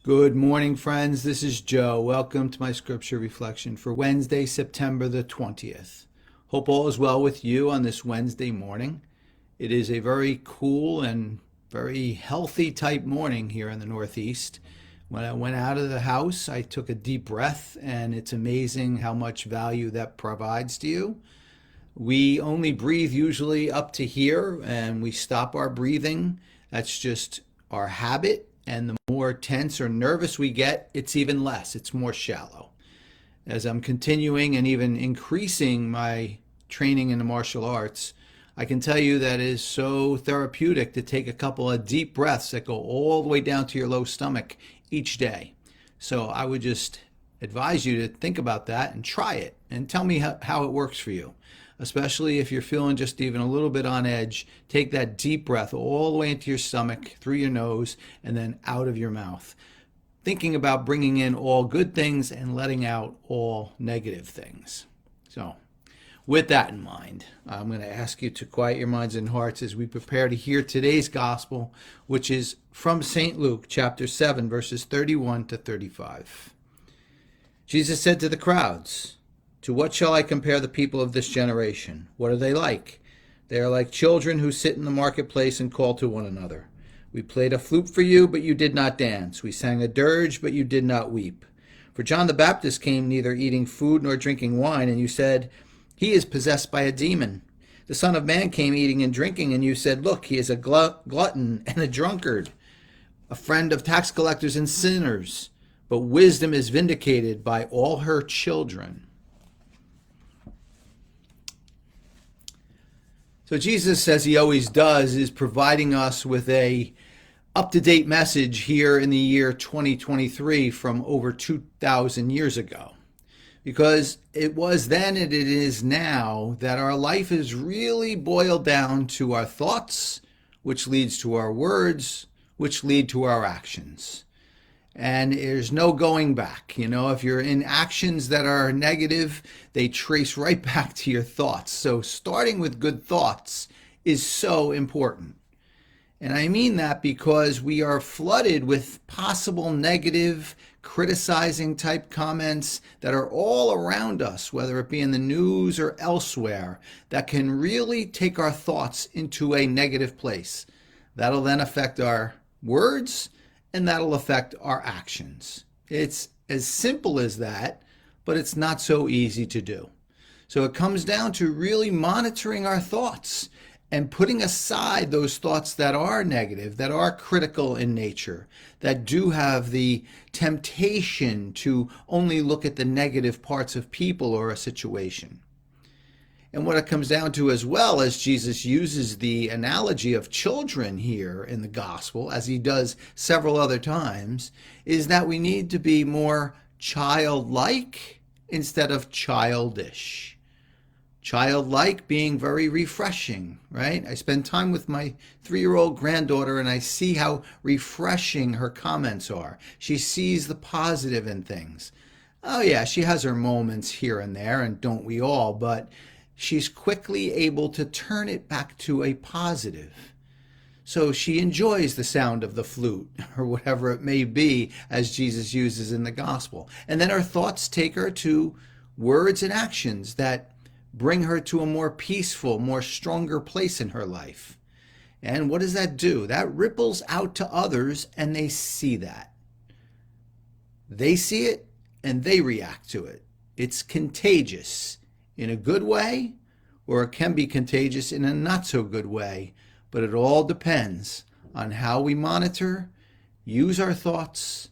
Good morning, friends. This is Joe. Welcome to my scripture reflection for Wednesday, September the 20th. Hope all is well with you on this Wednesday morning. It is a very cool and very healthy type morning here in the Northeast. When I went out of the house, I took a deep breath, and it's amazing how much value that provides to you. We only breathe usually up to here, and we stop our breathing. That's just our habit. And the more tense or nervous we get, it's even less. It's more shallow. As I'm continuing and even increasing my training in the martial arts, I can tell you that it is so therapeutic to take a couple of deep breaths that go all the way down to your low stomach each day. So I would just advise you to think about that and try it and tell me how it works for you. Especially if you're feeling just even a little bit on edge, take that deep breath all the way into your stomach, through your nose, and then out of your mouth. Thinking about bringing in all good things and letting out all negative things. So, with that in mind, I'm going to ask you to quiet your minds and hearts as we prepare to hear today's gospel, which is from St. Luke, chapter 7, verses 31 to 35. Jesus said to the crowds, "To what shall I compare the people of this generation? What are they like? They are like children who sit in the marketplace and call to one another. We played a flute for you, but you did not dance. We sang a dirge, but you did not weep. For John the Baptist came neither eating food nor drinking wine, and you said, 'He is possessed by a demon.' The Son of Man came eating and drinking, and you said, 'Look, he is a glutton and a drunkard, a friend of tax collectors and sinners.' But wisdom is vindicated by all her children." So Jesus, as he always does, is providing us with a up-to-date message here in the year 2023 from over 2,000 years ago. Because it was then and it is now that our life is really boiled down to our thoughts, which leads to our words, which lead to our actions. And there's no going back. If you're in actions that are negative, they trace right back to your thoughts. So starting with good thoughts is so important. And I mean that because we are flooded with possible negative, criticizing type comments that are all around us, whether it be in the news or elsewhere, that can really take our thoughts into a negative place. That'll then affect our words, and that'll affect our actions. It's as simple as that, but it's not so easy to do. So it comes down to really monitoring our thoughts and putting aside those thoughts that are negative, that are critical in nature, that do have the temptation to only look at the negative parts of people or a situation. And what it comes down to as well, as Jesus uses the analogy of children here in the gospel, as he does several other times, is that we need to be more childlike instead of childish. Childlike being very refreshing, right? I spend time with my 3-year-old granddaughter and I see how refreshing her comments are. She sees the positive in things. Oh yeah, she has her moments here and there, and don't we all, but she's quickly able to turn it back to a positive. So she enjoys the sound of the flute or whatever it may be, as Jesus uses in the gospel. And then her thoughts take her to words and actions that bring her to a more peaceful, more stronger place in her life. And what does that do? That ripples out to others, and they see that. They see it and they react to it. It's contagious in a good way, or it can be contagious in a not so good way, but it all depends on how we monitor, use our thoughts,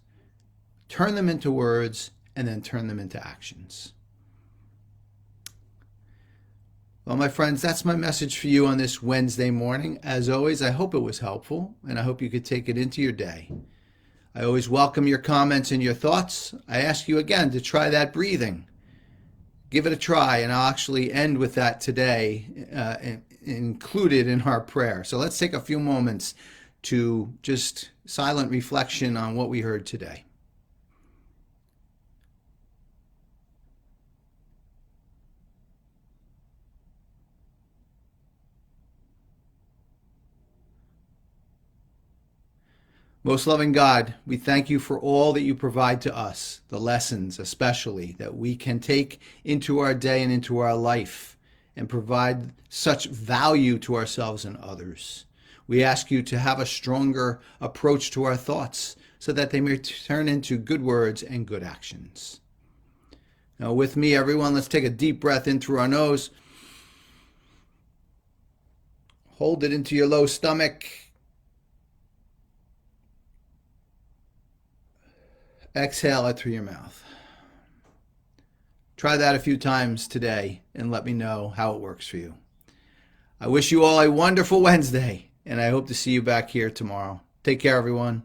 turn them into words, and then turn them into actions. Well, my friends, that's my message for you on this Wednesday morning. As always, I hope it was helpful, and I hope you could take it into your day. I always welcome your comments and your thoughts. I ask you again to try that breathing. Give it a try, and I'll actually end with that today, included in our prayer. So let's take a few moments to just silent reflection on what we heard today. Most loving God, we thank you for all that you provide to us, the lessons especially that we can take into our day and into our life and provide such value to ourselves and others. We ask you to have a stronger approach to our thoughts so that they may turn into good words and good actions. Now, with me, everyone, let's take a deep breath in through our nose. Hold it into your low stomach. Exhale it through your mouth. Try that a few times today and let me know how it works for you. I wish you all a wonderful Wednesday, and I hope to see you back here tomorrow. Take care, everyone.